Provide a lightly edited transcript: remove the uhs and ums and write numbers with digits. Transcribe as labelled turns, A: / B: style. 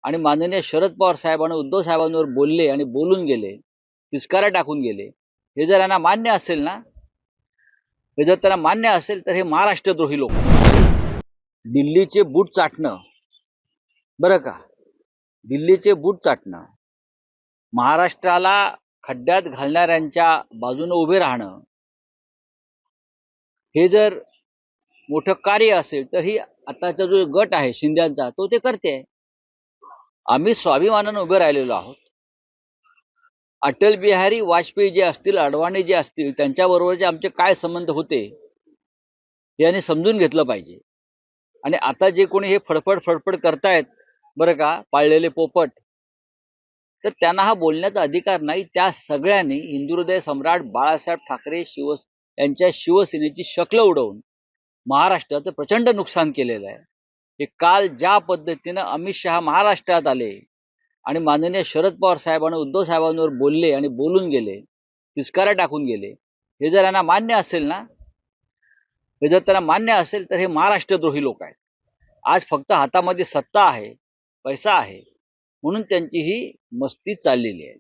A: आणि माननीय शरद पवार साहेब आणि उद्धव साहेबांवर बोलले आणि बोलून गेले, तिस्कारा टाकून गेले, हे जर यांना मान्य असेल ना, हे जर त्यांना मान्य असेल तर हे महाराष्ट्रद्रोही लोक. दिल्लीचे बूट चाटणं, बरं का, दिल्लीचे बूट चाटणं, महाराष्ट्राला खड्ड्यात घालणाऱ्यांच्या बाजूने उभे राहणं, हे जर मोठं कार्य असेल तर ही आताचा जो गट आहे शिंद्यांचा तो ते करते. आम्ही स्वाभिमानाने उभे राहिलेलो आहोत. अटल बिहारी वाजपेयी जे असतील, अडवाणी जे असतील, त्यांच्याबरोबरचे आमचे काय संबंध होते हे यांनी समजून घेतलं पाहिजे. आणि आता जे कोणी हे फडफड करतायत, बरं का, पाळलेले पोपट, तर त्यांना हा बोलण्याचा अधिकार नाही. त्या सगळ्यांनी हिंदुहृदय सम्राट बाळासाहेब ठाकरे यांच्या शिवसेनेची शक्ल उडवून महाराष्ट्राचं प्रचंड नुकसान केलेलं आहे. हे काल ज्या पद्धतीनं अमित शहा महाराष्ट्रात आले आणि माननीय शरद पवार साहेब आणि उद्धव साहेबांवर बोलले आणि बोलून गेले, तिस्कारा टाकून गेले, हे जर यांना मान्य असेल ना, हे जर त्यांना मान्य असेल तर हे महाराष्ट्रद्रोही लोक आहेत. आज फक्त हातामध्ये सत्ता आहे, पैसा आहे, म्हणून त्यांची ही मस्ती चाललेली आहे.